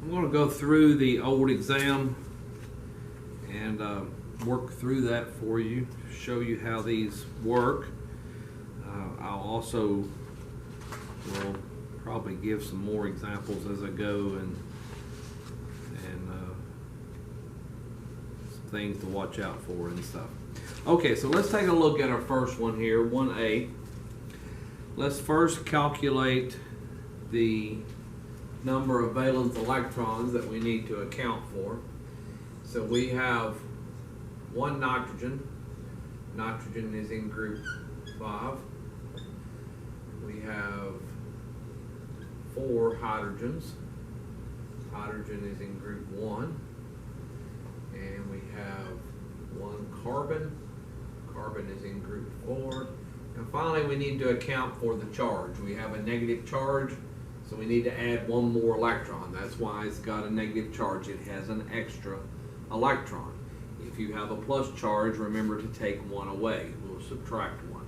I'm going to go through the old exam and work through that for you, show you how these work. I'll also will probably give some more examples as I go and some things to watch out for and stuff. Okay, so let's take a look at our first one here, 1A. Let's first calculate the number of valence electrons that we need to account for. So we have one nitrogen. Nitrogen is in group 5. We have 4 hydrogens. Hydrogen is in group 1. And we have 1 carbon. Carbon is in group 4. And finally, we need to account for the charge. We have a negative charge, so we need to add 1 more electron. That's why it's got a negative charge. It has an extra electron. If you have a plus charge, remember to take 1 away. We'll subtract 1.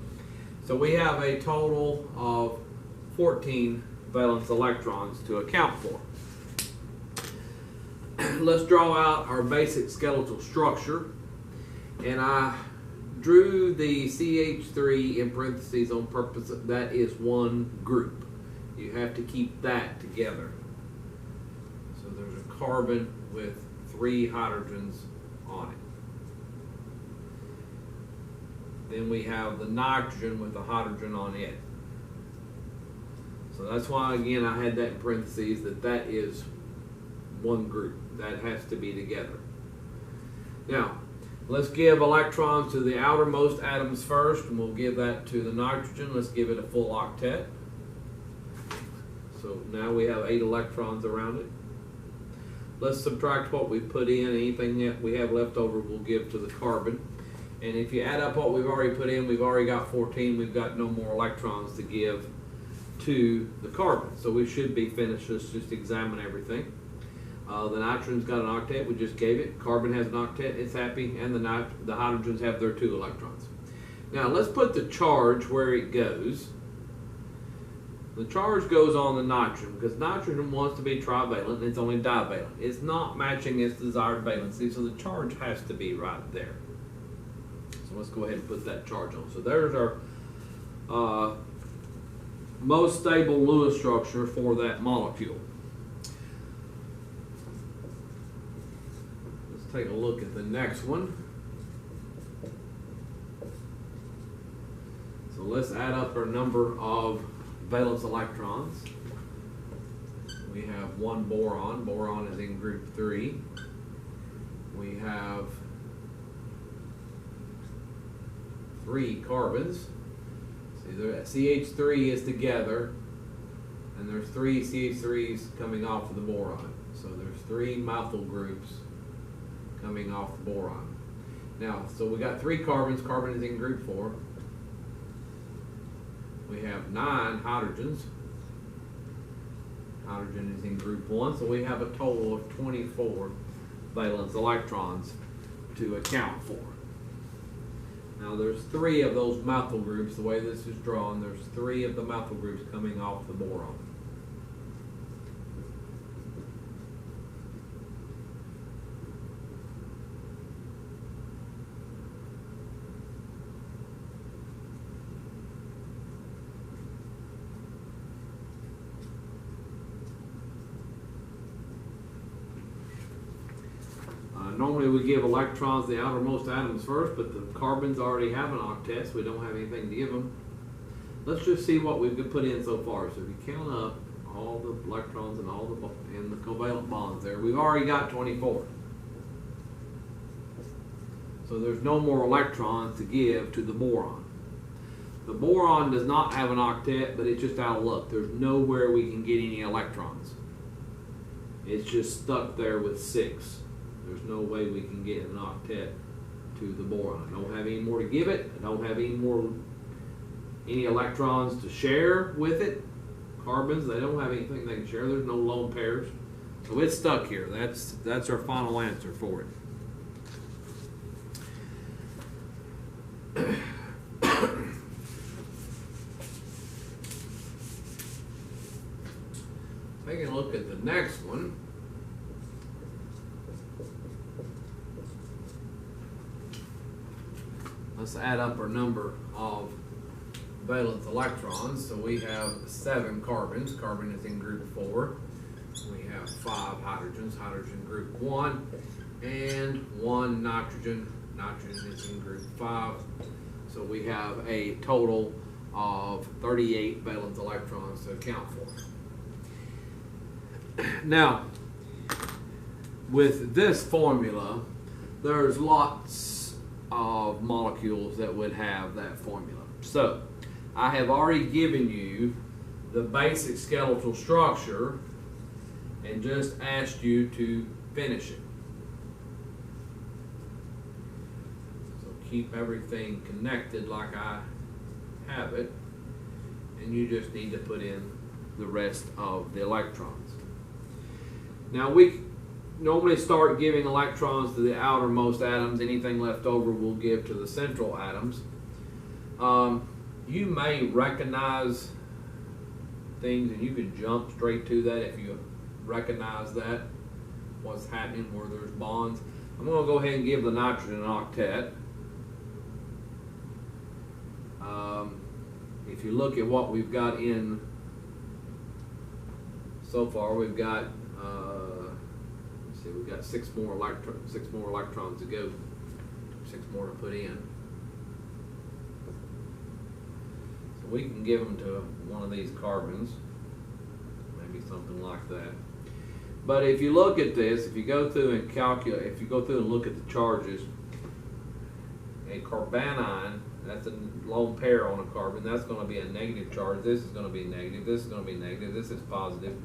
So we have a total of 14 valence electrons to account for. Let's draw out our basic skeletal structure. And I drew the CH3 in parentheses on purpose. That is one group. You have to keep that together. So there's a carbon with 3 hydrogens on it. Then we have the nitrogen with the hydrogen on it. So that's why, again, I had that in parentheses, that is one group. That has to be together. Now, let's give electrons to the outermost atoms first, and we'll give that to the nitrogen. Let's give it a full octet. So now we have 8 electrons around it. Let's subtract what we put in. Anything that we have left over we'll give to the carbon. And if you add up what we've already put in, we've already got 14. We've got no more electrons to give to the carbon. So we should be finished. Let's just examine everything. The nitrogen's got an octet, we just gave it. Carbon has an octet, it's happy, and the hydrogens have their 2 electrons. Now let's put the charge where it goes. The charge goes on the nitrogen because nitrogen wants to be trivalent and it's only divalent. It's not matching its desired valency, so the charge has to be right there. So let's go ahead and put that charge on. So there's our most stable Lewis structure for that molecule. Take a look at the next one. So let's add up our number of valence electrons. We have 1 boron. Boron is in group 3. We have 3 carbons. See, the CH3 is together, and there's 3 CH3s coming off of the boron. So there's 3 methyl groups coming off the boron. Now, so we got 3 carbons. Carbon is in group 4. We have 9 hydrogens. Hydrogen is in group 1. So we have a total of 24 valence electrons to account for. Now there's 3 of those methyl groups. The way this is drawn, there's 3 of the methyl groups coming off the boron. Normally we give electrons to the outermost atoms first, but the carbons already have an octet, so we don't have anything to give them. Let's just see what we've put in so far. So if you count up all the electrons and all the covalent bonds there, we've already got 24. So there's no more electrons to give to the boron. The boron does not have an octet, but it's just out of luck. There's nowhere we can get any electrons. It's just stuck there with 6. There's no way we can get an octet to the boron. I don't have any more to give it. I don't have any electrons to share with it. Carbons, they don't have anything they can share. There's no lone pairs. So it's stuck here. That's our final answer for it. Taking a look at the next one. let's add up our number of valence electrons. So we have 7 carbons. Carbon is in group 4. We have 5 hydrogens. Hydrogen group 1. And 1 nitrogen. Nitrogen is in group 5. So we have a total of 38 valence electrons to account for. Now, with this formula, there's lots of molecules that would have that formula. So, I have already given you the basic skeletal structure and just asked you to finish it. So keep everything connected like I have it, and you just need to put in the rest of the electrons. Now we normally start giving electrons to the outermost atoms. Anything left over we'll give to the central atoms. You may recognize things and you can jump straight to that if you recognize that, what's happening where there's bonds. I'm going to go ahead and give the nitrogen an octet. If you look at what we've got in so far, we've got let's see, we've got 6 more electrons to go, 6 more to put in. So we can give them to one of these carbons, maybe something like that. But if you look at this, if you go through and calculate, if you go through and look at the charges, a carbanion, that's a lone pair on a carbon, that's going to be a negative charge. This is going to be negative, this is going to be negative, this is positive,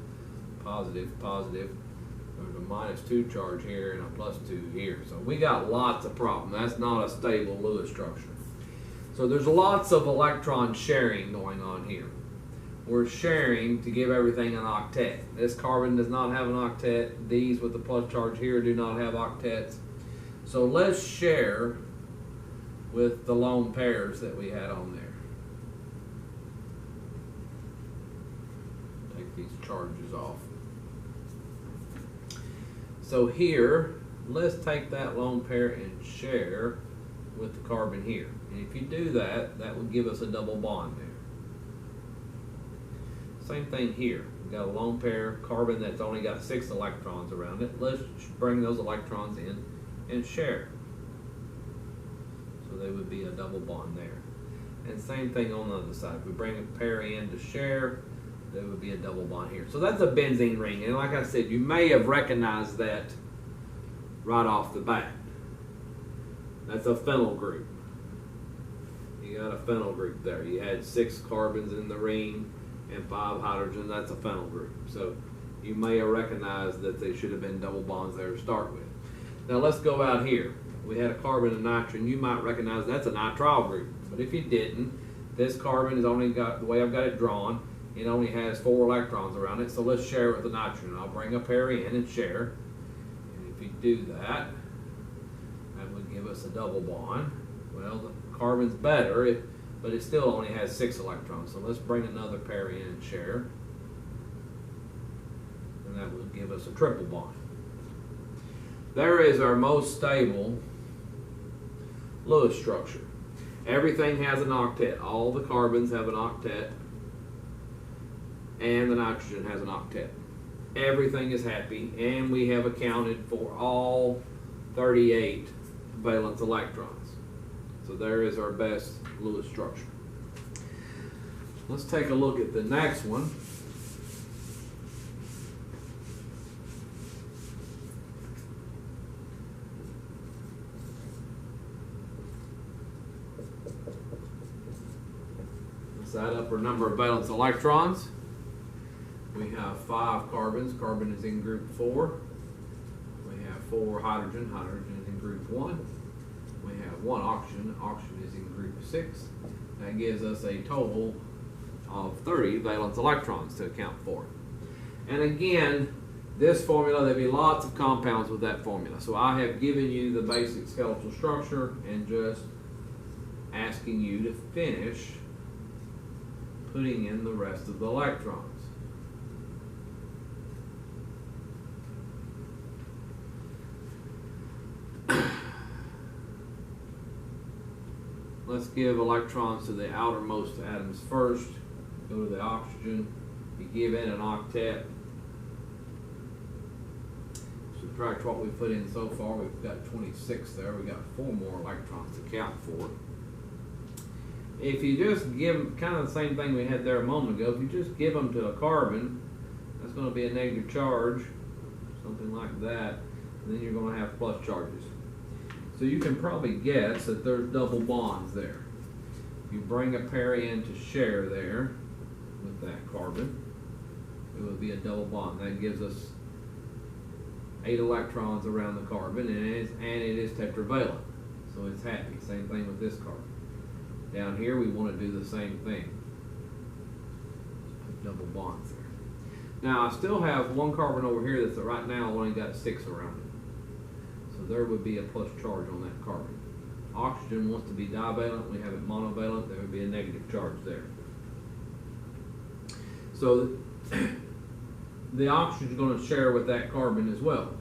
positive, positive. There's a -2 charge here and a +2 here. So we got lots of problems. That's not a stable Lewis structure. So there's lots of electron sharing going on here. We're sharing to give everything an octet. This carbon does not have an octet. These with the plus charge here do not have octets. So let's share with the lone pairs that we had on there. Take these charges off. So here, let's take that lone pair and share with the carbon here. And if you do that, that would give us a double bond there. Same thing here. We've got a lone pair carbon that's only got 6 electrons around it. Let's bring those electrons in and share. So they would be a double bond there. And same thing on the other side. If we bring a pair in to share, there would be a double bond here. So that's a benzene ring. And like I said, you may have recognized that right off the bat. That's a phenyl group. You got a phenyl group there. You had 6 carbons in the ring and 5 hydrogens. That's a phenyl group. So you may have recognized that they should have been double bonds there to start with. Now let's go out here. We had a carbon and nitrogen. You might recognize that's a nitrile group. But if you didn't, this carbon is only got, the way I've got it drawn, it only has 4 electrons around it. So let's share with the nitrogen. I'll bring a pair in and share. And if you do that, that would give us a double bond. Well, the carbon's better, but it still only has 6 electrons. So let's bring another pair in and share. And that would give us a triple bond. There is our most stable Lewis structure. Everything has an octet. All the carbons have an octet. And the nitrogen has an octet. Everything is happy, and we have accounted for all 38 valence electrons. So there is our best Lewis structure. Let's take a look at the next one. Let's add up our number of valence electrons. We have 5 carbons. Carbon is in group 4. We have 4 hydrogen. Hydrogen is in group 1. We have 1 oxygen. Oxygen is in group 6. That gives us a total of 30 valence electrons to account for. And again, this formula, there'll be lots of compounds with that formula. So I have given you the basic skeletal structure and just asking you to finish putting in the rest of the electrons. let's give electrons to the outermost atoms first. Go to the oxygen. You give it an octet. Subtract what we put in so far. We've got 26 there. We've got 4 more electrons to count for. If you just give kind of the same thing we had there a moment ago, if you just give them to a carbon, that's going to be a negative charge, something like that, and then you're going to have plus charges. So you can probably guess that there's double bonds there. If you bring a pair in to share there with that carbon, it would be a double bond. That gives us 8 electrons around the carbon, and it is tetravalent, so it's happy. Same thing with this carbon. Down here we want to do the same thing. Put double bonds there. Now I still have one carbon over here that's right now only got 6 around it. So there would be a plus charge on that carbon. Oxygen wants to be divalent, we have it monovalent, there would be a negative charge there. So the oxygen is going to share with that carbon as well.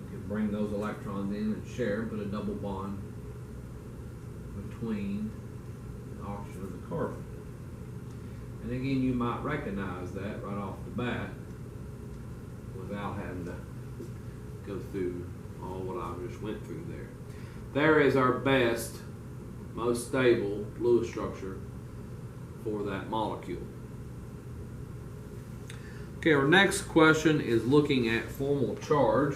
You can bring those electrons in and share, put a double bond between the oxygen and the carbon. And again, you might recognize that right off the bat without having to go through all what I just went through there. There is our best, most stable Lewis structure for that molecule. Okay, our next question is looking at formal charge.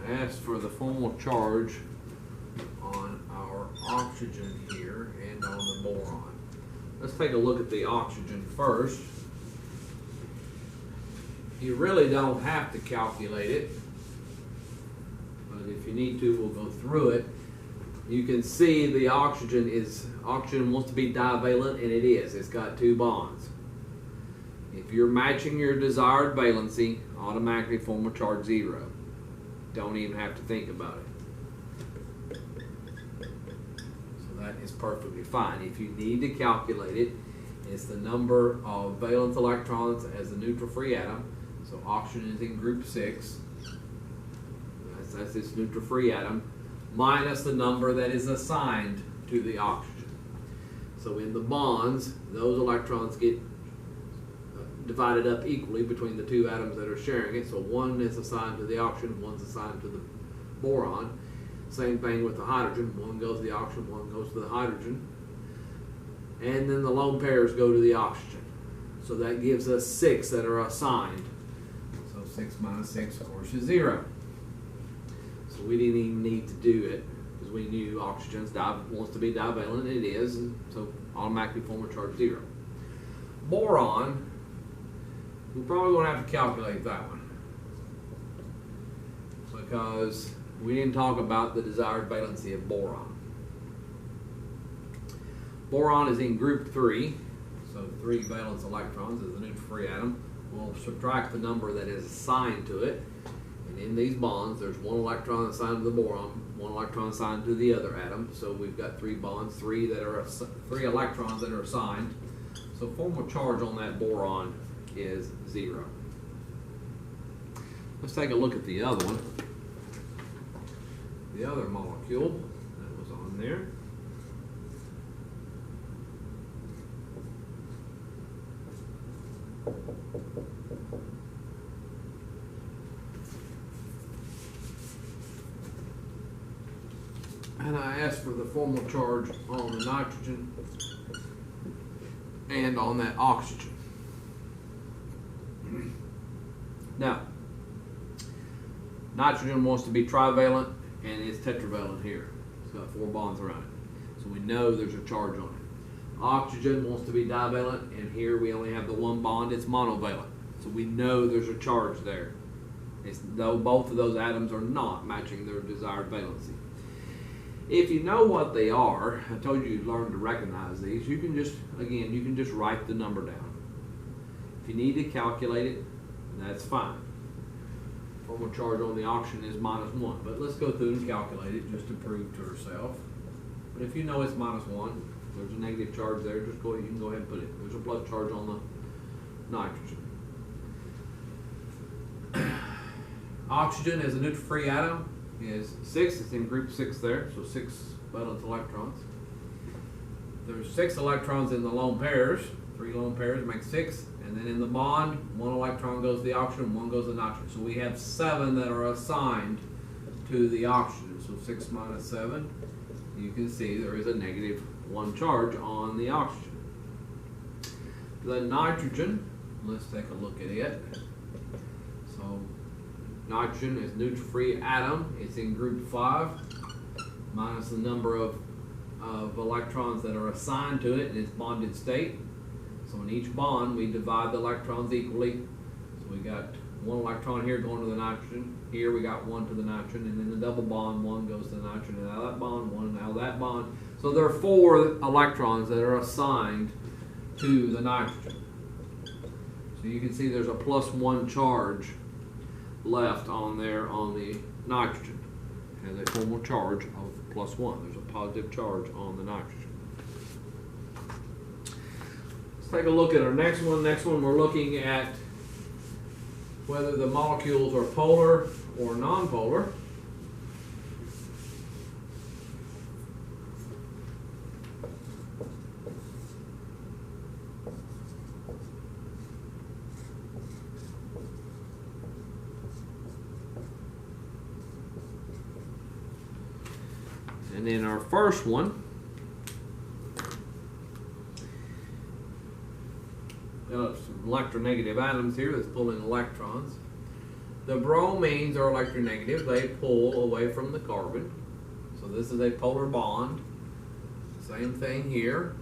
Asked for the formal charge on our oxygen here and on the boron. Let's take a look at the oxygen first. You really don't have to calculate it, but if you need to, we'll go through it. You can see the oxygen wants to be divalent, and it is. It's got 2 bonds. If you're matching your desired valency, automatically formal charge 0. Don't even have to think about it. So that is perfectly fine. If you need to calculate it, it's the number of valence electrons as a neutral free atom. So oxygen is in group 6. That's this neutral free atom, minus the number that is assigned to the oxygen. So in the bonds, those electrons get divided up equally between the 2 atoms that are sharing it. So one is assigned to the oxygen, one's assigned to the boron. Same thing with the hydrogen. One goes to the oxygen, one goes to the hydrogen. And then the lone pairs go to the oxygen. So that gives us 6 that are assigned. So 6 minus 6, of course, is 0. So we didn't even need to do it because we knew oxygen wants to be divalent, and it is, and so automatically formal charge 0. Boron, we're probably going to have to calculate that one because we didn't talk about the desired valency of boron. Boron is in group 3, so 3 valence electrons is a neutral free atom. We'll subtract the number that is assigned to it, and in these bonds there's 1 electron assigned to the boron, 1 electron assigned to the other atom. So we've got 3 bonds, 3 electrons that are assigned. So formal charge on that boron is 0. Let's take a look at the other one. The other molecule that was on there. And I asked for the formal charge on the nitrogen and on that oxygen. Now, nitrogen wants to be trivalent, and it's tetravalent here. It's got 4 bonds around it. So we know there's a charge on it. Oxygen wants to be divalent, and here we only have the 1 bond. It's monovalent. So we know there's a charge there. Though both of those atoms are not matching their desired valency. If you know what they are, I told you learn to recognize these, you can just, again, you can just write the number down. If you need to calculate it, that's fine. Formal charge on the oxygen is -1, but let's go through and calculate it just to prove to ourselves. But if you know it's -1, there's a negative charge there, just go ahead, you can go ahead and put it. There's a plus charge on the nitrogen. Oxygen as a neutral-free atom is 6, it's in group 6 there, so 6 valence electrons. There's 6 electrons in the lone pairs, 3 lone pairs make 6, and then in the bond, 1 electron goes to the oxygen, 1 goes to the nitrogen. So we have 7 that are assigned to the oxygen. So 6 minus 7, you can see there is a -1 charge on the oxygen. The nitrogen, let's take a look at it. So nitrogen is neutral-free atom. It's in group 5, minus the number of electrons that are assigned to it in its bonded state. So in each bond, we divide the electrons equally. So we got 1 electron here going to the nitrogen. Here we got 1 to the nitrogen, and in the double bond, 1 goes to the nitrogen, and out of that bond, 1 out of that bond. So there are 4 electrons that are assigned to the nitrogen. So you can see there's a +1 charge left on there on the nitrogen. It has a formal charge of +1. There's a positive charge on the nitrogen. Let's take a look at our next one. Next one, we're looking at whether the molecules are polar or nonpolar. And in our first one, some electronegative atoms here that's pulling electrons. The bromines are electronegative. They pull away from the carbon. So this is a polar bond. Same thing here.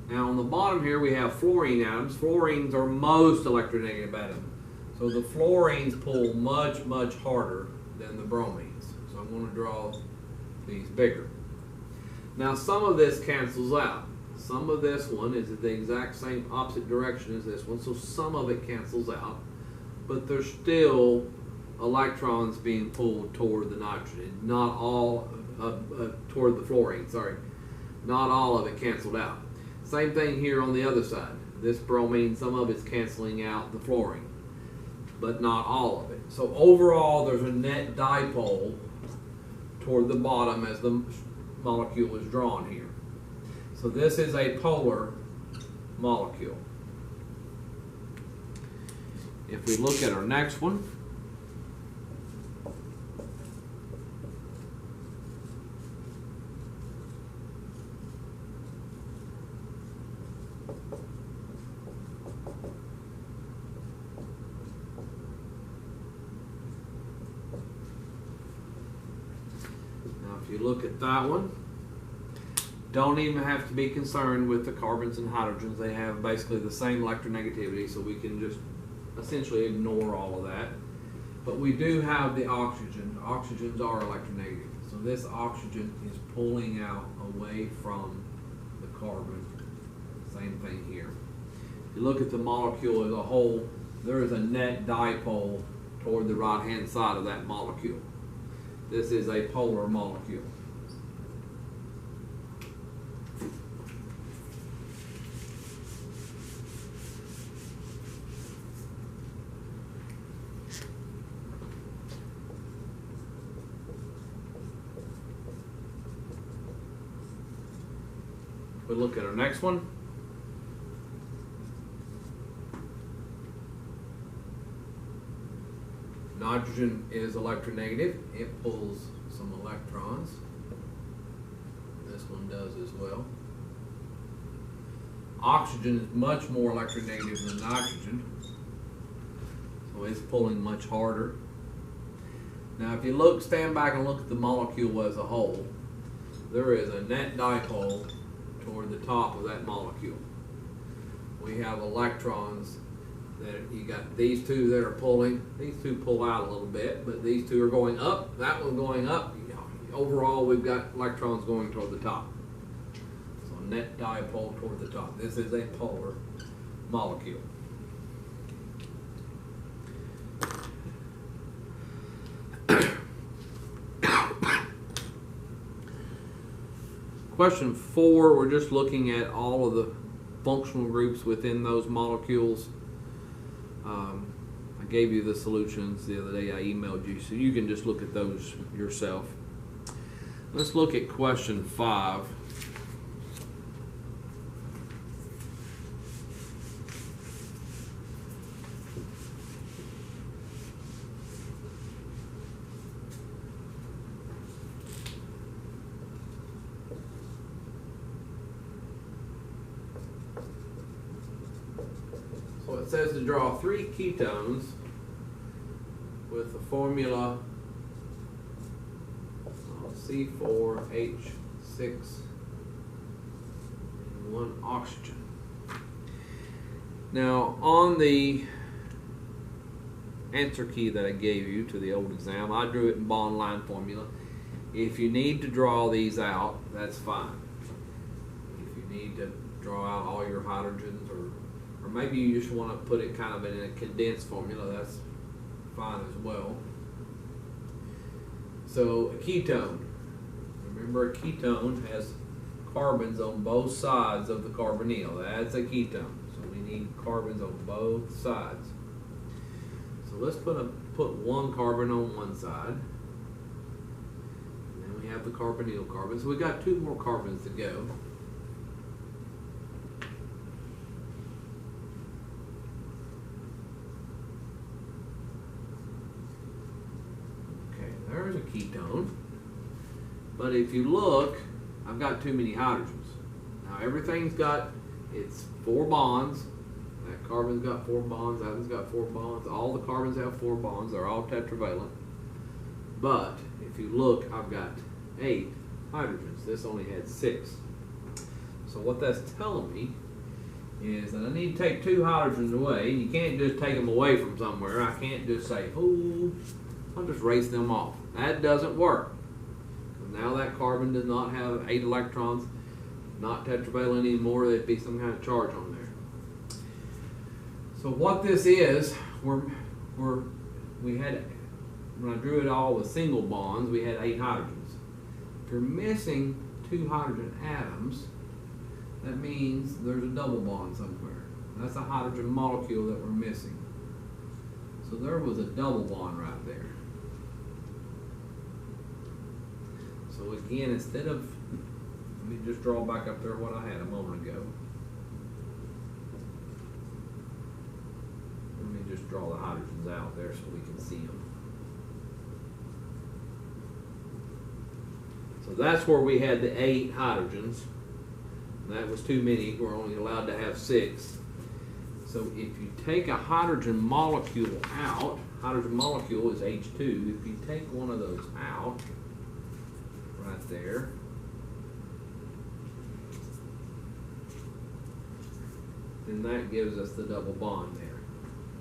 Now on the bottom here we have fluorine atoms. Fluorines are most electronegative atoms. So the fluorines pull much, much harder than the bromines. So I'm going to draw these bigger. Now some of this cancels out. Some of this one is the exact same opposite direction as this one, so some of it cancels out, but there's still electrons being pulled toward the nitrogen, not all toward the fluorine, sorry. Not all of it canceled out. Same thing here on the other side. This bromine, some of it's canceling out the fluorine, but not all of it. So overall there's a net dipole toward the bottom as the molecule is drawn here. So this is a polar molecule. If we look at our next one, now if you look at that one, don't even have to be concerned with the carbons and hydrogens. They have basically the same electronegativity, so we can just essentially ignore all of that. But we do have the oxygen. Oxygens are electronegative. So this oxygen is pulling out away from the carbon. Same thing here. If you look at the molecule as a whole, there is a net dipole toward the right-hand side of that molecule. This is a polar molecule. We look at our next one. Nitrogen is electronegative. It pulls some electrons. This one does as well. Oxygen is much more electronegative than nitrogen, so it's pulling much harder. Now if you stand back and look at the molecule as a whole, there is a net dipole toward the top of that molecule. We have electrons that you got these two that are pulling. These two pull out a little bit, but these two are going up. That one going up. overall we've got electrons going toward the top. So net dipole toward the top. This is a polar molecule. Question 4, we're just looking at all of the functional groups within those molecules. I gave you the solutions the other day. I emailed you, so you can just look at those yourself. Let's look at question 5. So it says to draw 3 ketones with the formula C4H6 and 1 oxygen. Now on the answer key that I gave you to the old exam, I drew it in bond line formula. If you need to draw these out, that's fine. If you need to draw out all your hydrogens, or maybe you just want to put it kind of in a condensed formula, that's fine as well. So a ketone, remember a ketone has carbons on both sides of the carbonyl. That's a ketone. So we need carbons on both sides. So let's put 1 carbon on one side. And then we have the carbonyl carbon. So we got 2 more carbons to go. There's a ketone, but if you look, I've got too many hydrogens. Now everything's got, it's 4 bonds. That carbon's got 4 bonds, that one's got 4 bonds. All the carbons have 4 bonds, they're all tetravalent. But if you look, I've got 8 hydrogens. This only had 6. So what that's telling me is that I need to take 2 hydrogens away. You can't just take them away from somewhere. I can't just say, oh, I'll just race them off. That doesn't work. Now that carbon does not have 8 electrons, not tetravalent anymore. There'd be some kind of charge on there. So what this is, we had, when I drew it all with single bonds, we had 8 hydrogens. If you're missing 2 hydrogen atoms, that means there's a double bond somewhere. That's a hydrogen molecule that we're missing. So there was a double bond right there. So again, instead of, let me just draw back up there what I had a moment ago. Let me just draw the hydrogens out there so we can see them. So that's where we had the 8 hydrogens. That was too many. We're only allowed to have 6. So if you take a hydrogen molecule out, hydrogen molecule is H2. If you take one of those out, right there, then that gives us the double bond there.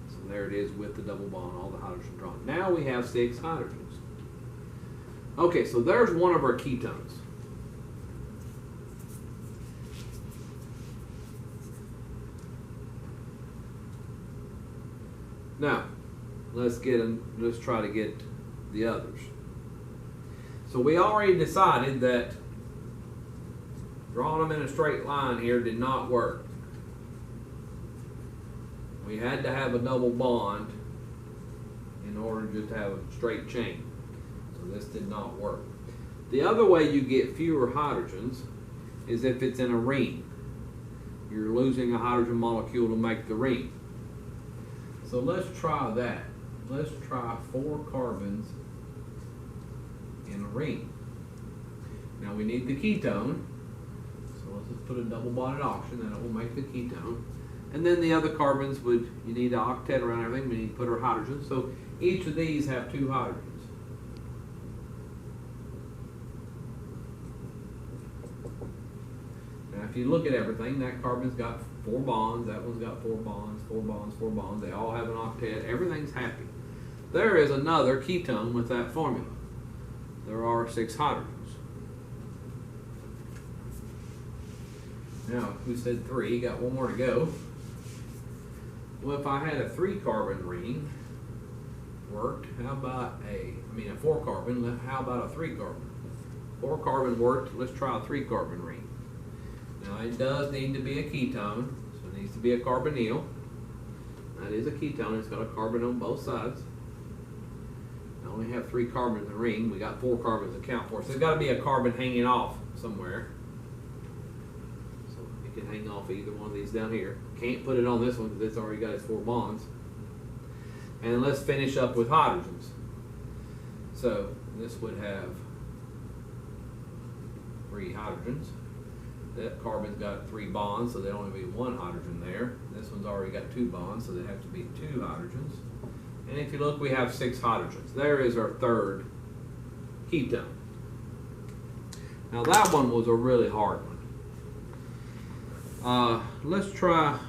So there it is with the double bond, all the hydrogen drawn. Now we have 6 hydrogens. Okay, so there's one of our ketones. Now, let's try to get the others. So we already decided that drawing them in a straight line here did not work. We had to have a double bond in order just to have a straight chain. So this did not work. The other way you get fewer hydrogens is if it's in a ring. You're losing a hydrogen molecule to make the ring. So let's try that. Let's try 4 carbons in a ring. Now we need the ketone. So let's just put a double bonded oxygen, and it will make the ketone. And then the other carbons you need an octet around everything. We need to put our hydrogen. So each of these have 2 hydrogens. Now if you look at everything, that carbon's got 4 bonds, that one's got 4 bonds, 4 bonds, 4 bonds. They all have an octet. Everything's happy. There is another ketone with that formula. there are 6 hydrogens. Now, we said 3, got one more to go. Well, if I had a 3-carbon ring, worked, how about a 4-carbon, how about a 3-carbon? 4-carbon worked, let's try a 3-carbon ring. Now, it does need to be a ketone, so it needs to be a carbonyl. That is a ketone, it's got a carbon on both sides. I only have 3 carbons in the ring, we got 4 carbons to count for, so there's got to be a carbon hanging off somewhere. Can hang off either one of these down here. Can't put it on this one because it's already got its 4 bonds. And let's finish up with hydrogens. So this would have 3 hydrogens. That carbon's got 3 bonds, so there'd only be 1 hydrogen there. This one's already got 2 bonds, so there'd have to be 2 hydrogens. And if you look, we have 6 hydrogens. There is our 3rd ketone. Now that one was a really hard one. Let's try, I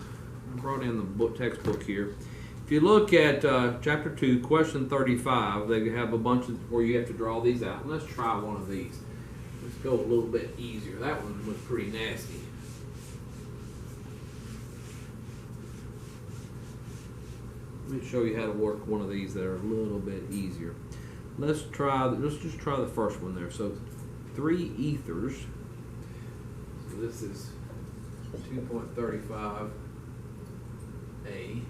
brought in the textbook here. If you look at chapter 2, question 35, they have a bunch of where you have to draw these out. Let's try one of these. Let's go a little bit easier. That one was pretty nasty. Let me show you how to work one of these that are a little bit easier. Let's just try the first one there. So 3 ethers. So this is 2.35 A.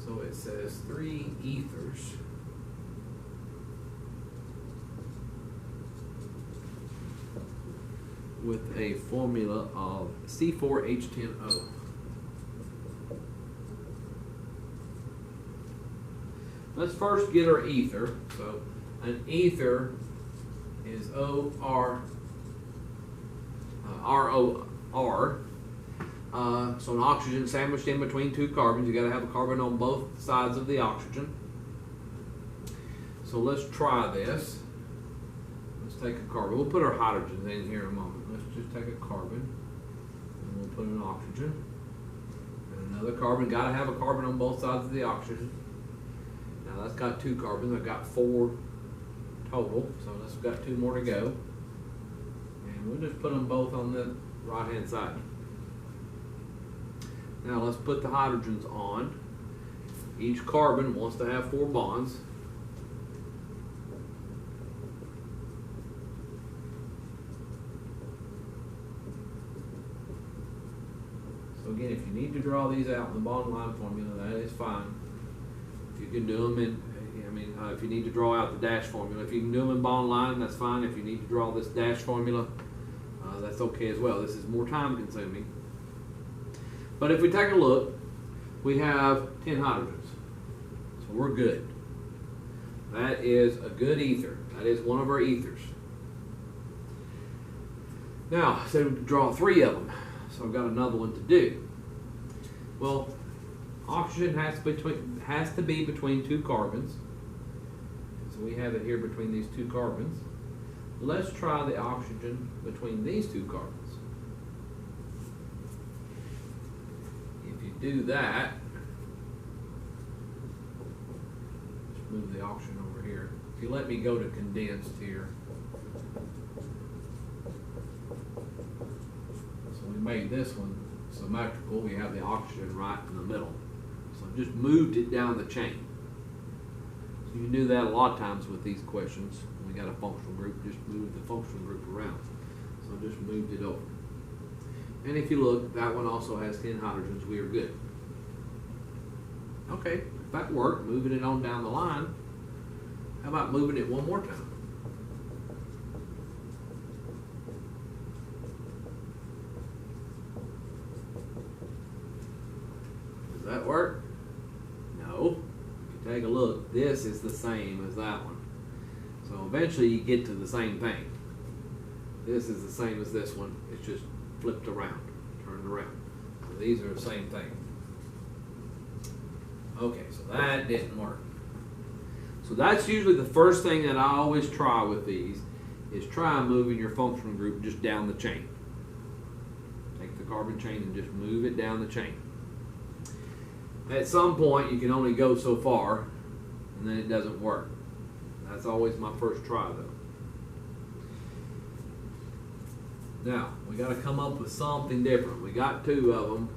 So it says 3 ethers with a formula of C4H10O. Let's first get our ether. So an ether is ROR. So an oxygen sandwiched in between 2 carbons. You got to have a carbon on both sides of the oxygen. So let's try this. Let's take a carbon. We'll put our hydrogens in here in a moment. Let's just take a carbon and we'll put an oxygen and another carbon. Got to have a carbon on both sides of the oxygen. Now that's got 2 carbons. I've got 4 total. So that's got 2 more to go. And we'll just put them both on the right hand side. Now let's put the hydrogens on. Each carbon wants to have 4 bonds. So again, if you need to draw these out in the bottom line formula, that is fine. If you can do them in, if you need to draw out the dash formula, if you can do them in bond line, that's fine. If you need to draw this dash formula, that's okay as well. This is more time consuming. But if we take a look, we have 10 hydrogens. So we're good. That is a good ether. That is one of our ethers. Now, so we draw 3 of them. So I've got another one to do. Well, oxygen has to be between 2 carbons. So we have it here between these 2 carbons. Let's try the oxygen between these 2 carbons. If you do that, just move the oxygen over here. If you let me go to condensed here. So we made this one symmetrical. We have the oxygen right in the middle. So I just moved it down the chain. So you can do that a lot of times with these questions. When we got a functional group, just move the functional group around. So I just moved it over. And if you look, that one also has 10 hydrogens. We are good. Okay, if that worked, moving it on down the line, how about moving it one more time? Does that work? No. If you take a look, this is the same as that one. So eventually you get to the same thing. This is the same as this one. It's just flipped around, turned around. So these are the same thing. Okay, so that didn't work. So that's usually the first thing that I always try with these, is try moving your functional group just down the chain. Take the carbon chain and just move it down the chain. At some point you can only go so far and then it doesn't work. That's always my first try though. Now, we got to come up with something different. We got 2 of them.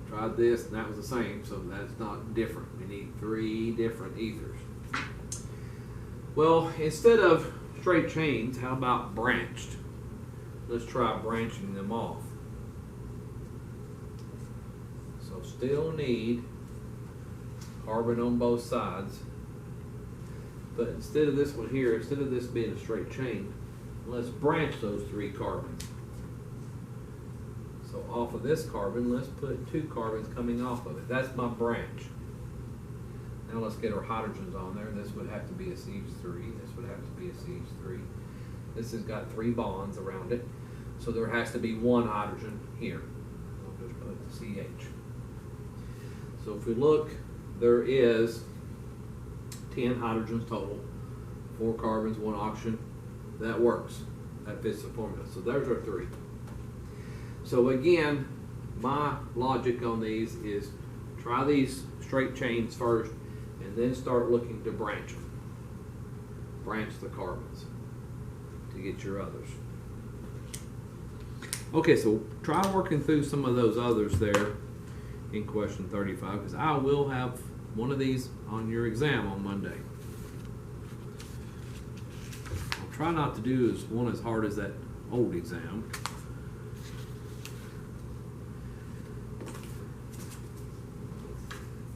Tried this and that was the same, so that's not different. We need 3 different ethers. Well, instead of straight chains, how about branched? Let's try branching them off. So still need carbon on both sides. But instead of this one here, instead of this being a straight chain, let's branch those 3 carbons. So off of this carbon, let's put 2 carbons coming off of it. That's my branch. Now let's get our hydrogens on there. This would have to be a CH3. This would have to be a CH3. This has got 3 bonds around it. So there has to be 1 hydrogen here. I'll just put the CH. So if we look, there is 10 hydrogens total. 4 carbons, 1 oxygen. That works. That fits the formula. So there's our 3. So again, my logic on these is try these straight chains first and then start looking to branch them. Branch the carbons to get your others. Okay, so try working through some of those others there in question 35, because I will have one of these on your exam on Monday. I'll try not to do one as hard as that old exam.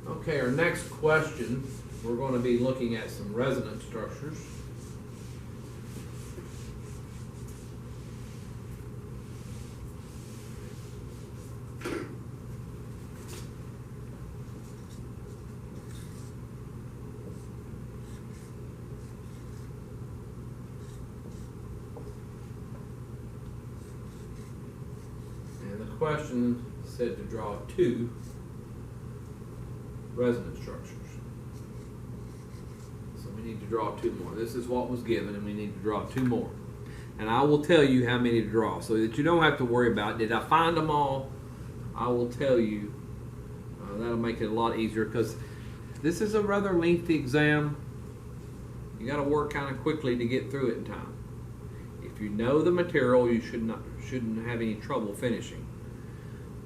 Okay, our next question, we're going to be looking at some resonance structures. And the question said to draw 2 resonance structures. So we need to draw 2 more. This is what was given, and we need to draw 2 more. And I will tell you how many to draw so that you don't have to worry about, did I find them all? I will tell you. That'll make it a lot easier, because this is a rather lengthy exam. You got to work kind of quickly to get through it in time. If you know the material, you shouldn't have any trouble finishing.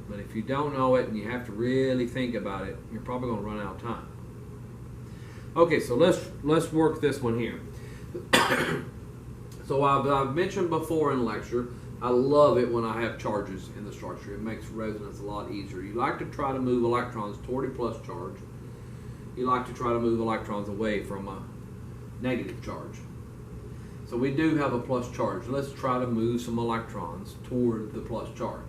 But if you don't know it and you have to really think about it, you're probably going to run out of time. Okay, so let's work this one here. So I've mentioned before in lecture, I love it when I have charges in the structure. It makes resonance a lot easier. You like to try to move electrons toward a plus charge. You like to try to move electrons away from a negative charge. So we do have a plus charge. Let's try to move some electrons toward the plus charge.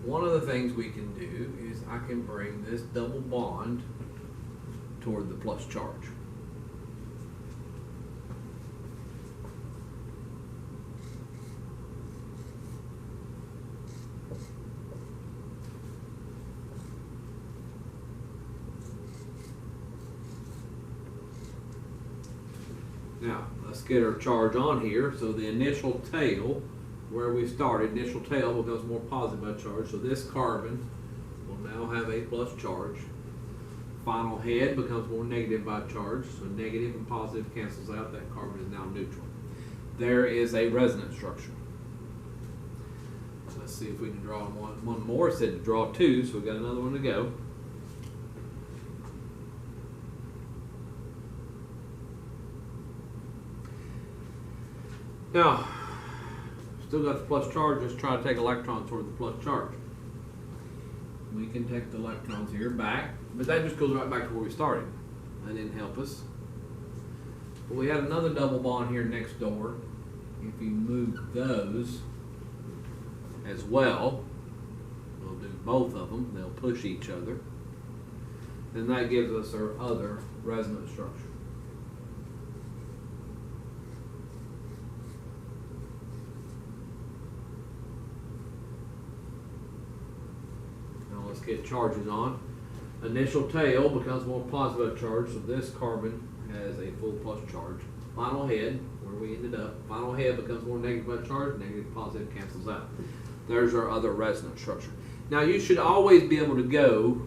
One of the things we can do is I can bring this double bond toward the plus charge. Now, let's get our charge on here. So the initial tail, where we started, initial tail becomes more positive by charge. So this carbon will now have a plus charge. Final head becomes more negative by charge. So negative and positive cancels out. That carbon is now neutral. There is a resonance structure. Let's see if we can draw one more. It said to draw 2, so we've got another one to go. Now, still got the plus charge. Let's try to take electrons toward the plus charge. We can take the electrons here back, but that just goes right back to where we started. That didn't help us. But we had another double bond here next door. If you move those as well, we'll do both of them. They'll push each other. Then that gives us our other resonance structure. Let's get charges on. Initial tail becomes more positive charge, so this carbon has a full plus charge. Final head, where we ended up, final head becomes more negative by charge, negative positive cancels out. There's our other resonance structure. Now you should always be able to go,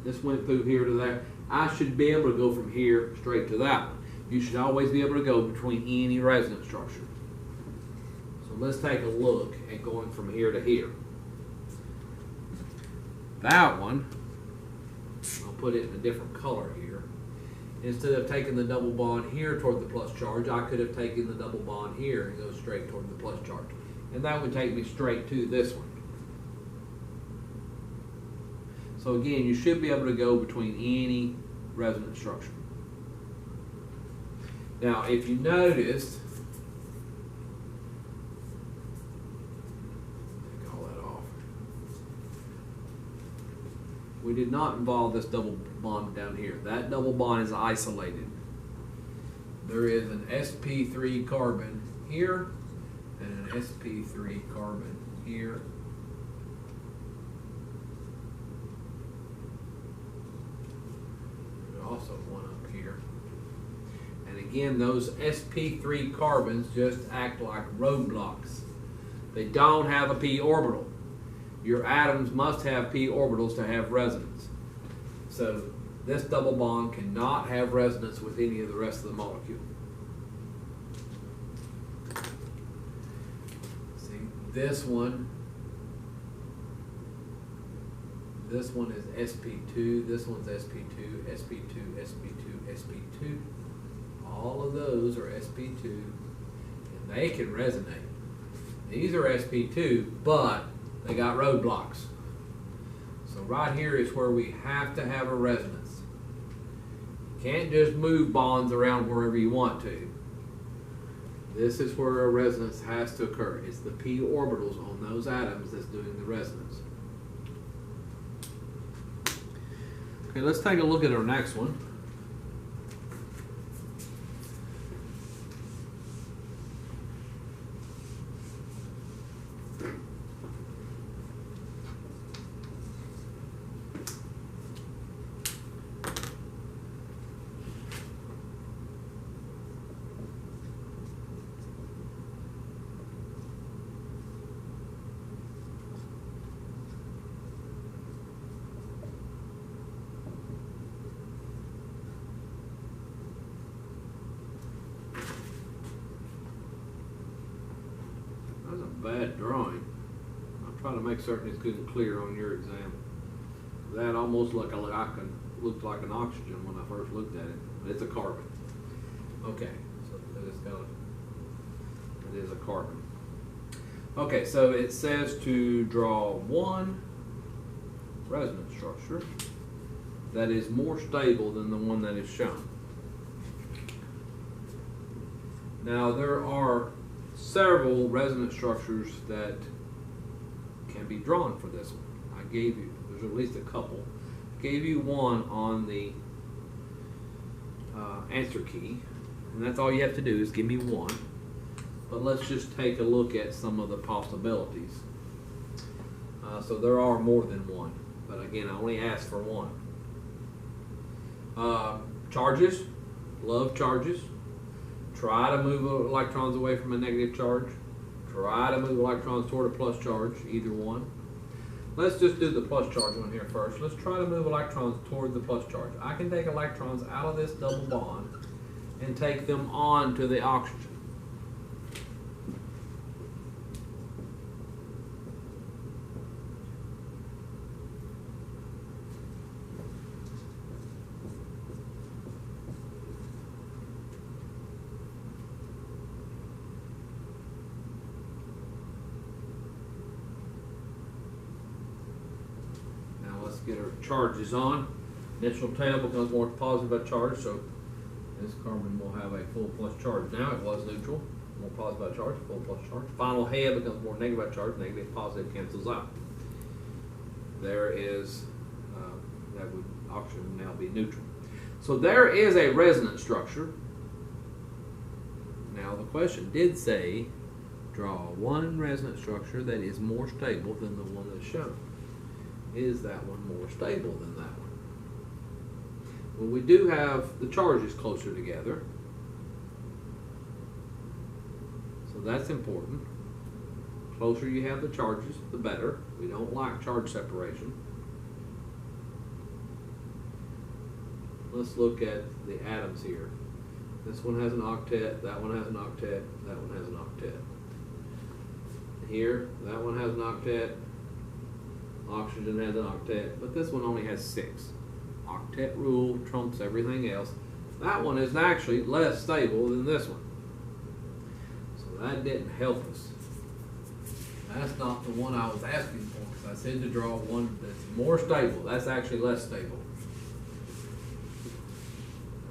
this went through here to there. I should be able to go from here straight to that one. You should always be able to go between any resonance structure. So let's take a look at going from here to here. That one, I'll put it in a different color here. Instead of taking the double bond here toward the plus charge, I could have taken the double bond here and go straight toward the plus charge. And that would take me straight to this one. So again, you should be able to go between any resonance structure. Now, if you noticed, take all that off. We did not involve this double bond down here. That double bond is isolated. There is an sp3 carbon here and an sp3 carbon here. There's also one up here. And again, those sp3 carbons just act like roadblocks. They don't have a p orbital. Your atoms must have p orbitals to have resonance. So this double bond cannot have resonance with any of the rest of the molecule. See, this one is sp2, this one's sp2, sp2, sp2, sp2. All of those are sp2, and they can resonate. These are sp2, but they got roadblocks. So right here is where we have to have a resonance. You can't just move bonds around wherever you want to. This is where a resonance has to occur. It's the p orbitals on those atoms that's doing the resonance. Okay, let's take a look at our next one. Bad drawing. I'll try to make certain it's good and clear on your exam. That almost looked like an oxygen when I first looked at it. It's a carbon. Okay, so it is a carbon. Okay, so it says to draw one resonance structure that is more stable than the one that is shown. Now there are several resonance structures that can be drawn for this one. I gave you, there's at least a couple. I gave you one on the answer key, and that's all you have to do is give me one. But let's just take a look at some of the possibilities. So there are more than one, but again, I only asked for one. Charges, love charges. Try to move electrons away from a negative charge. Try to move electrons toward a plus charge, either one. Let's just do the plus charge one here first. Let's try to move electrons toward the plus charge. I can take electrons out of this double bond and take them on to the oxygen. Get our charges on. Initial tail becomes more positive by charge, so this carbon will have a full plus charge. Now it was neutral, more positive by charge, full plus charge. Final head becomes more negative by charge, negative, positive cancels out. There is, that would oxygen now be neutral. So there is a resonance structure. Now the question did say, draw one resonance structure that is more stable than the one that's shown. Is that one more stable than that one? Well, we do have the charges closer together. So that's important. Closer you have the charges, the better. We don't like charge separation. let's look at the atoms here. This one has an octet, that one has an octet, that one has an octet. Here, that one has an octet, oxygen has an octet, but this one only has 6. Octet rule trumps everything else. That one is actually less stable than this one. So that didn't help us. That's not the one I was asking for, because I said to draw one that's more stable. That's actually less stable.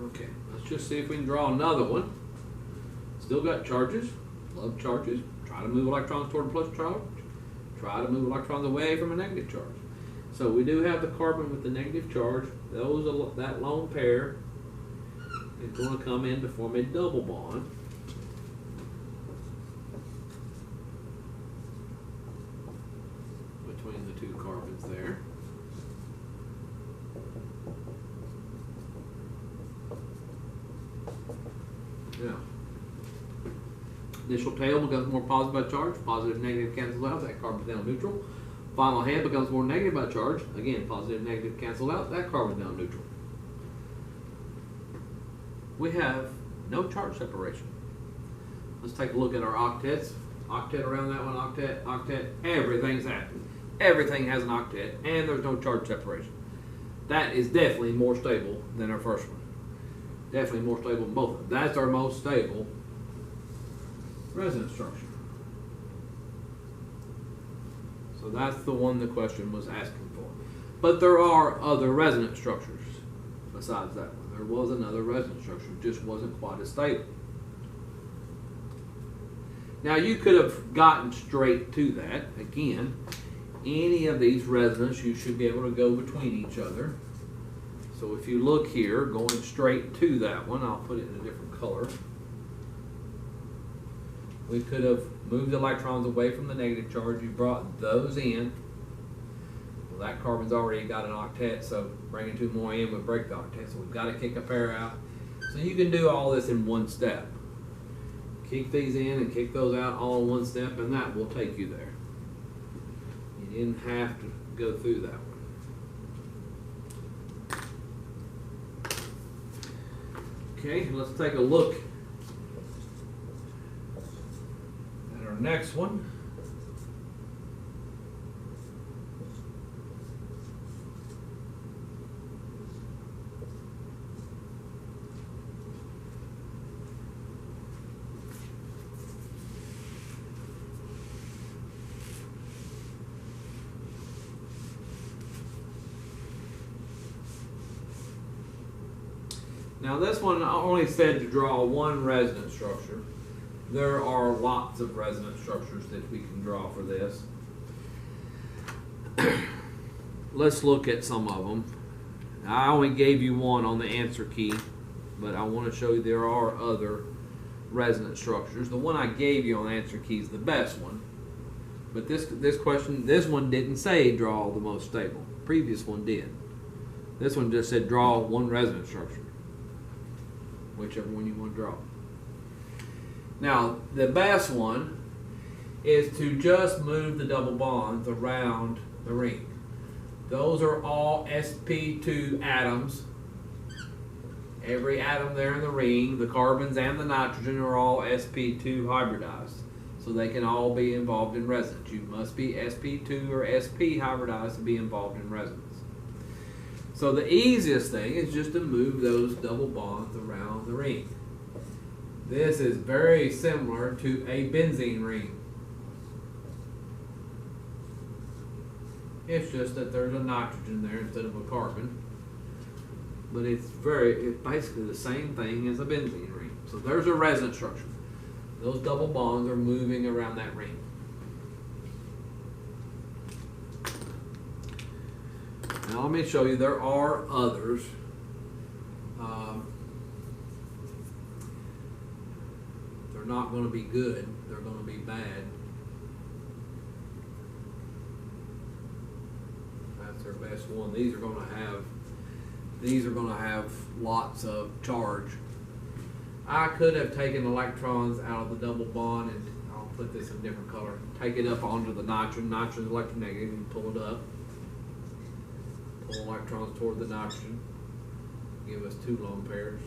Okay, let's just see if we can draw another one. Still got charges. Love charges. Try to move electrons toward a plus charge. Try to move electrons away from a negative charge. So we do have the carbon with the negative charge. That lone pair is going to come in to form a double bond. Between the 2 carbons there. Now, initial tail becomes more positive by charge. Positive and negative cancels out. That carbon's down neutral. Final head becomes more negative by charge. Again, positive and negative cancel out. That carbon's down neutral. We have no charge separation. Let's take a look at our octets. Octet around that one, octet, octet. Everything's happening. Everything has an octet, and there's no charge separation. That is definitely more stable than our first one. Definitely more stable than both of them. That's our most stable resonance structure. So that's the one the question was asking for. But there are other resonance structures besides that one. There was another resonance structure, just wasn't quite as stable. Now you could have gotten straight to that. Again, any of these resonances you should be able to go between each other. So if you look here, going straight to that one, I'll put it in a different color. We could have moved the electrons away from the negative charge. You brought those in. Well, that carbon's already got an octet, so bringing 2 more in would break the octet. So we've got to kick a pair out. So you can do all this in one step. Kick these in and kick those out all in one step, and that will take you there. You didn't have to go through that one. Okay, let's take a look at our next one. Now this one I only said to draw one resonance structure. There are lots of resonance structures that we can draw for this. Let's look at some of them. I only gave you one on the answer key, but I want to show you there are other resonance structures. The one I gave you on the answer key is the best one. But this one didn't say draw the most stable. The previous one did. This one just said draw one resonance structure. Whichever one you want to draw. Now, the best one is to just move the double bonds around the ring. Those are all sp2 atoms. Every atom there in the ring, the carbons and the nitrogen, are all sp2 hybridized. So they can all be involved in resonance. You must be sp2 or sp hybridized to be involved in resonance. So the easiest thing is just to move those double bonds around the ring. This is very similar to a benzene ring. It's just that there's a nitrogen there instead of a carbon. But it's basically the same thing as a benzene ring. So there's a resonance structure. Those double bonds are moving around that ring. Now let me show you, there are others. They're not going to be good, they're going to be bad. That's their best one. These are going to have lots of charge. I could have taken electrons out of the double bond, and I'll put this in a different color. Take it up onto the nitrogen. Nitrogen is electronegative, and pull it up. Pull electrons toward the nitrogen. give us 2 lone pairs.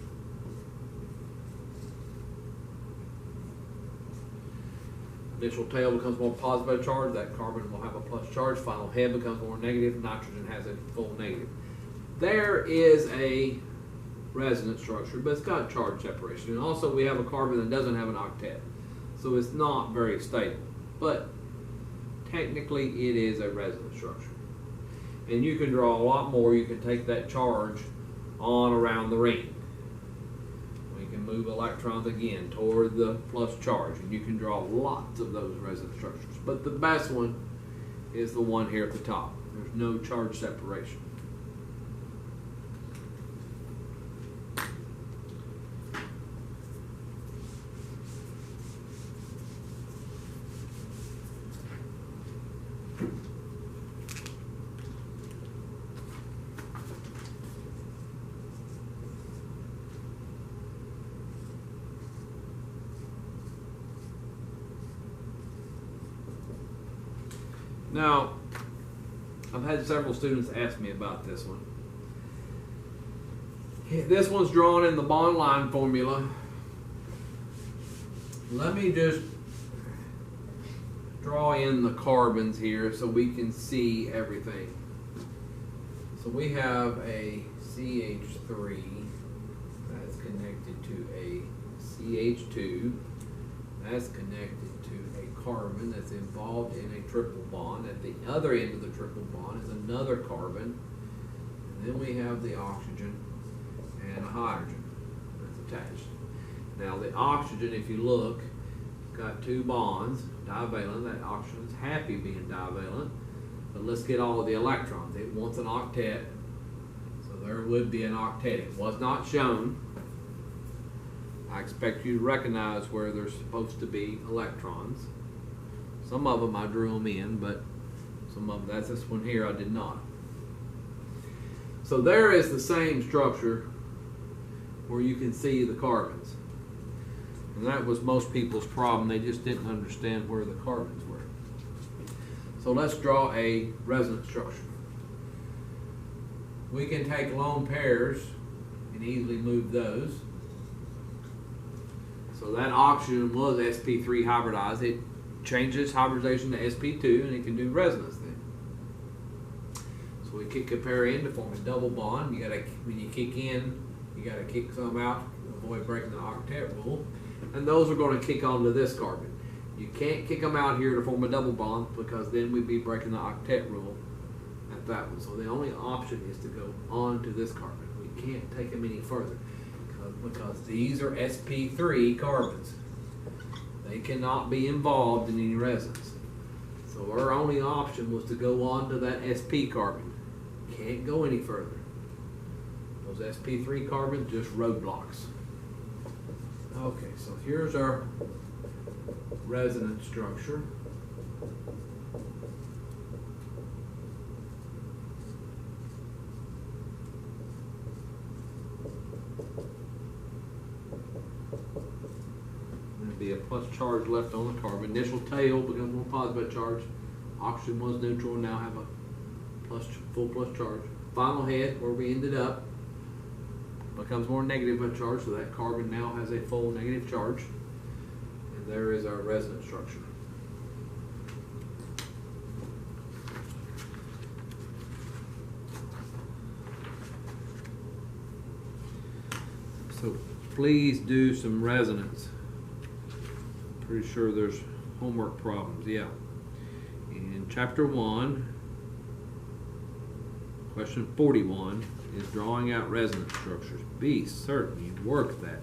Initial tail becomes more positive charge, that carbon will have a plus charge. Final head becomes more negative, nitrogen has a full negative. There is a resonance structure, but it's got charge separation. And also we have a carbon that doesn't have an octet, so it's not very stable. But technically it is a resonance structure. And you can draw a lot more. You can take that charge on around the ring. We can move electrons again toward the plus charge, and you can draw lots of those resonance structures. But the best one is the one here at the top. There's no charge separation. Now, I've had several students ask me about this one. This one's drawn in the bond line formula. Let me just draw in the carbons here so we can see everything. So we have a CH3 that's connected to a CH2 that's connected to a carbon that's involved in a triple bond. At the other end of the triple bond is another carbon, and then we have the oxygen and a hydrogen that's attached. Now the oxygen, if you look, got 2 bonds, divalent. That oxygen's happy being divalent, but let's get all of the electrons. It wants an octet, so there would be an octet. It was not shown. I expect you to recognize where there's supposed to be electrons. Some of them I drew them in, but some of them, that's this one here, I did not. So there is the same structure where you can see the carbons. And that was most people's problem. They just didn't understand where the carbons were. So let's draw a resonance structure. We can take lone pairs and easily move those. So that oxygen was sp3 hybridized. It changes hybridization to sp2 and it can do resonance then. So we kick a pair in to form a double bond. You gotta, when you kick in, you gotta kick some out to avoid breaking the octet rule. And those are going to kick onto this carbon. You can't kick them out here to form a double bond because then we'd be breaking the octet rule at that one. So the only option is to go onto this carbon. We can't take them any further because these are sp3 carbons. They cannot be involved in any resonance. So our only option was to go onto that sp carbon. Can't go any further. Those sp3 carbons just roadblocks. Okay, so here's our resonance structure. There'll be a plus charge left on the carbon. Initial tail becomes more positive charge. Oxygen was neutral, now have a full plus charge. Final head, where we ended up, becomes more negative by charge, so that carbon now has a full negative charge. And there is our resonance structure. So please do some resonance. Pretty sure there's homework problems, yeah. In chapter 1, question 41 is drawing out resonance structures. Be certain you work that.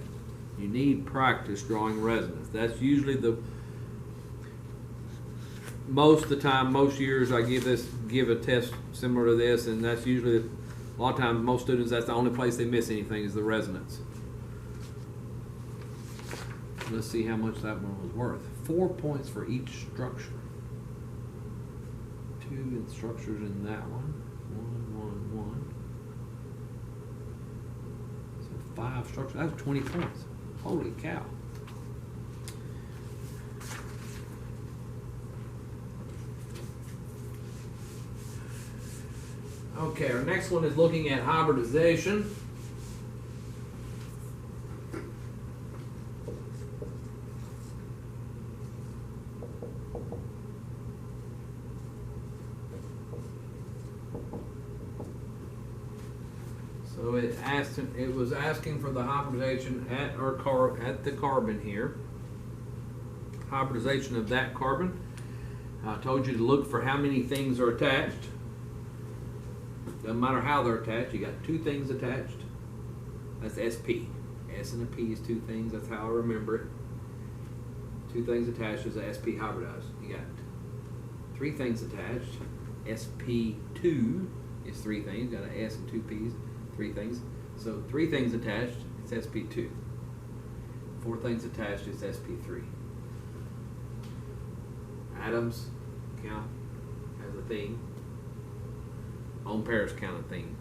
You need practice drawing resonance. That's usually most of the time, most years I give a test similar to this, and that's usually, a lot of times, most students, that's the only place they miss anything is the resonance. Let's see how much that one was worth. 4 points for each structure. 2 structures in that one. 1, 1, 1. So 5 structures. That's 20 points. Holy cow. Okay, our next one is looking at hybridization. So it was asking for the hybridization at the carbon here. Hybridization of that carbon. I told you to look for how many things are attached. Doesn't matter how they're attached. You got two things attached. That's SP. S and a P is two things. That's how I remember it. Two things attached is a SP hybridized. You got three things attached. SP2 is three things. Got an S and two P's. Three things. So three things attached, it's SP2. Four things attached, it's SP3. Atoms count as a thing. Lone pairs count a thing.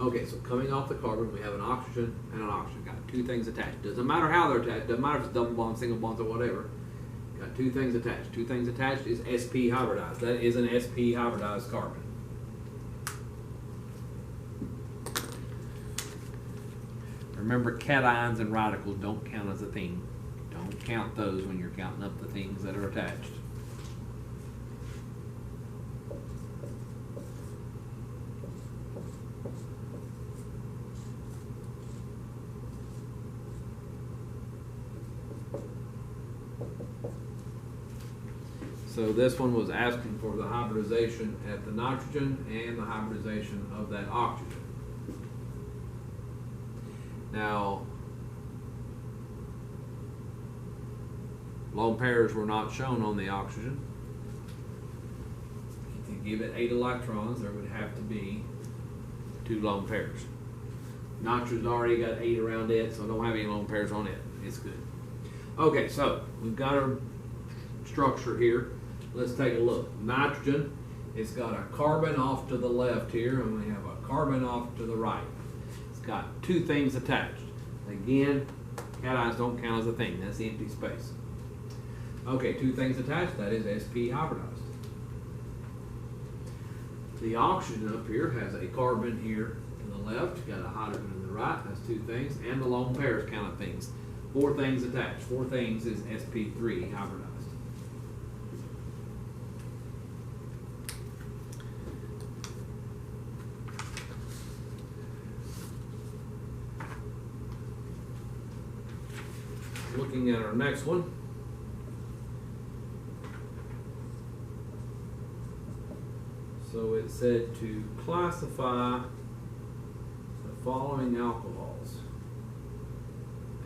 Okay, so coming off the carbon, we have an oxygen and an oxygen. Got two things attached. Doesn't matter how they're attached. Doesn't matter if it's double bonds, single bonds, or whatever. Got two things attached. Two things attached is SP hybridized. That is an SP hybridized carbon. Remember, cations and radicals don't count as a thing. Don't count those when you're counting up the things that are attached. So this one was asking for the hybridization at the nitrogen and the hybridization of that oxygen. Now, lone pairs were not shown on the oxygen. If you give it 8 electrons, there would have to be 2 lone pairs. Nitrogen's already got 8 around it, so don't have any lone pairs on it. It's good. Okay, so we've got our structure here. Let's take a look. Nitrogen, it's got a carbon off to the left here, and we have a carbon off to the right. Got 2 things attached. Again, cations don't count as a thing. That's the empty space. Okay, 2 things attached. That is SP hybridized. The oxygen up here has a carbon here to the left. Got a hydrogen to the right. That's 2 things. And the lone pairs count of things. 4 things attached. 4 things is SP3 hybridized. Looking at our next one. So it said to classify the following alcohols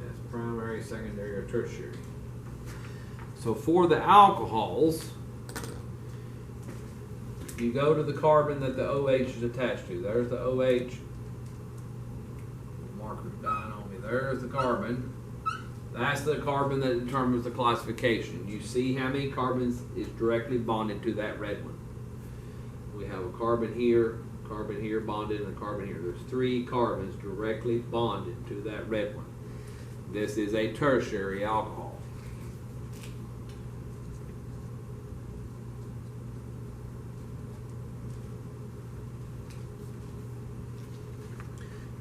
as primary, secondary, or tertiary. So for the alcohols, you go to the carbon that the OH is attached to. There's the OH. Marker's dying on me. There's the carbon. That's the carbon that determines the classification. You see how many carbons is directly bonded to that red one. We have a carbon here bonded, and a carbon here. There's 3 carbons directly bonded to that red one. This is a tertiary alcohol.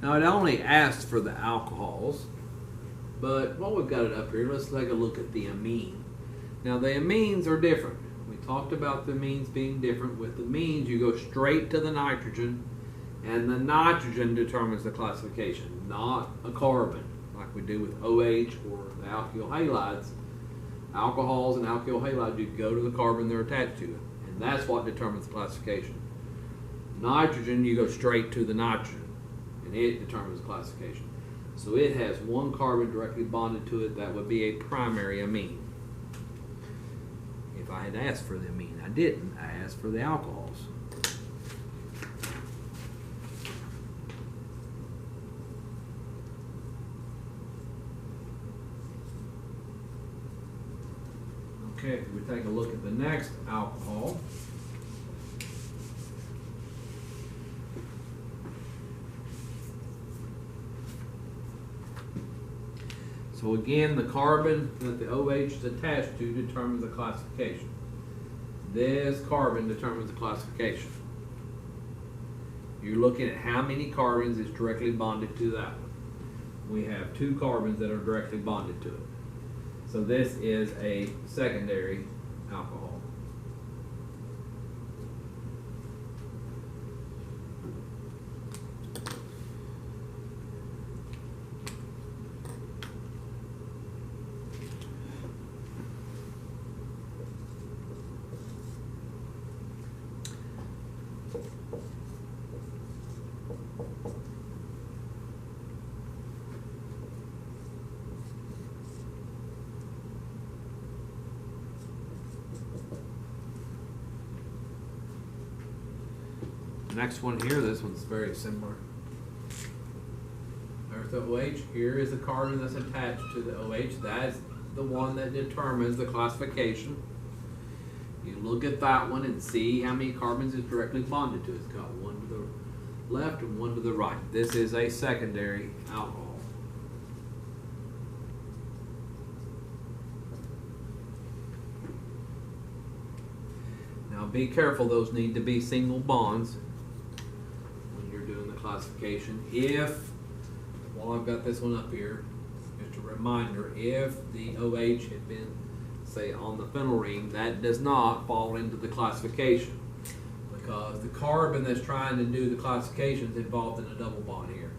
Now it only asks for the alcohols. But while we've got it up here, let's take a look at the amine. Now the amines are different. We talked about the amines being different. With the amines, you go straight to the nitrogen, and the nitrogen determines the classification, not a carbon, like we do with OH or the alkyl halides. Alcohols and alkyl halides, you go to the carbon they're attached to, and that's what determines the classification. Nitrogen, you go straight to the nitrogen, and it determines the classification. So it has 1 carbon directly bonded to it. That would be a primary amine. If I had asked for the amine, I didn't. I asked for the alcohols. Okay, if we take a look at the next alcohol. So again, the carbon that the OH is attached to determines the classification. This carbon determines the classification. You're looking at how many carbons is directly bonded to that one. We have 2 carbons that are directly bonded to it. So this is a secondary alcohol. next one here, this one's very similar. There's the OH. Here is the carbon that's attached to the OH. That's the one that determines the classification. You look at that one and see how many carbons it's directly bonded to. It's got one to the left and one to the right. This is a secondary alcohol. Now be careful, those need to be single bonds when you're doing the classification. While I've got this one up here, just a reminder, if the OH had been, say, on the phenyl ring, that does not fall into the classification, because the carbon that's trying to do the classification is involved in a double bond here.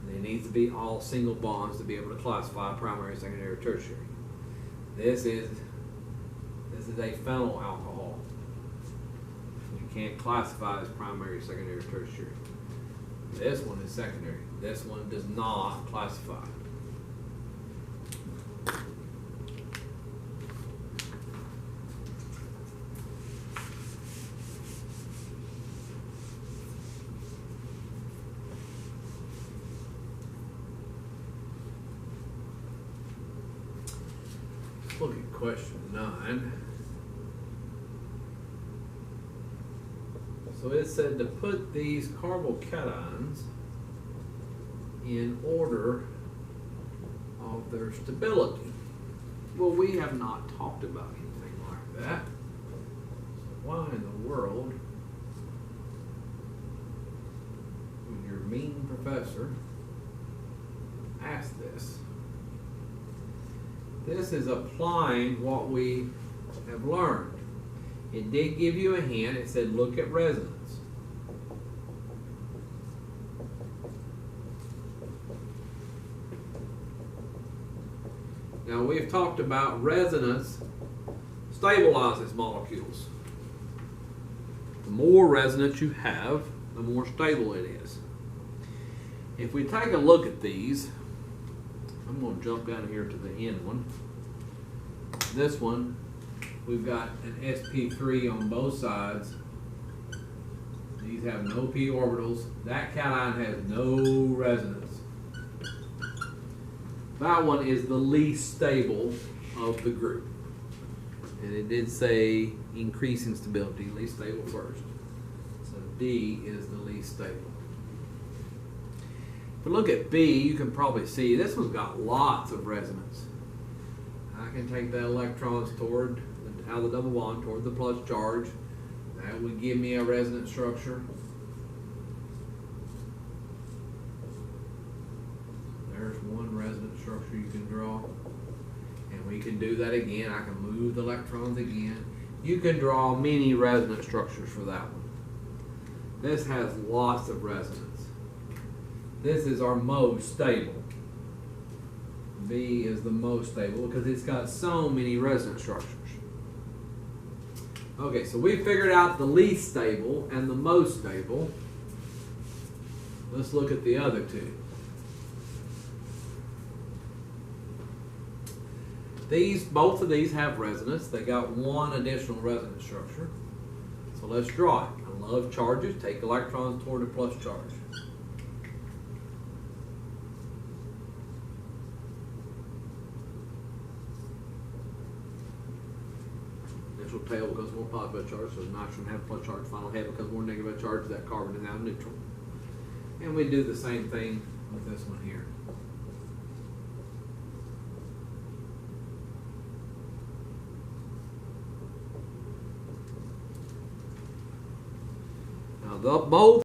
And it needs to be all single bonds to be able to classify primary, secondary, or tertiary. This is a phenyl alcohol. You can't classify as primary, secondary, or tertiary. This one is secondary. This one does not classify. Let's look at question 9. So it said to put these carbocations in order of their stability. Well, we have not talked about anything like that. So why in the world would your mean professor ask this? This is applying what we have learned. It did give you a hint. It said look at resonance. Now we've talked about resonance stabilizes molecules. The more resonance you have, the more stable it is. If we take a look at these, I'm going to jump down here to the end one. This one, we've got an sp3 on both sides. These have no p orbitals. That cation has no resonance. That one is the least stable of the group. And it did say increasing stability, least stable first. So D is the least stable. If we look at B, you can probably see this one's got lots of resonance. I can take the electrons out of the double bond toward the plus charge. That would give me a resonance structure. There's one resonance structure you can draw. And we can do that again. I can move the electrons again. You can draw many resonance structures for that one. This has lots of resonance. This is our most stable. B is the most stable because it's got so many resonance structures. Okay, so we figured out the least stable and the most stable. Let's look at the other two. Both of these have resonance. They got one additional resonance structure. So let's draw it. I love charges. Take electrons toward the plus charge. Initial tail becomes more positive charge, so nitrogen has plus charge. Final head becomes more negative charge. That carbon is now neutral. And we do the same thing with this one here. Now both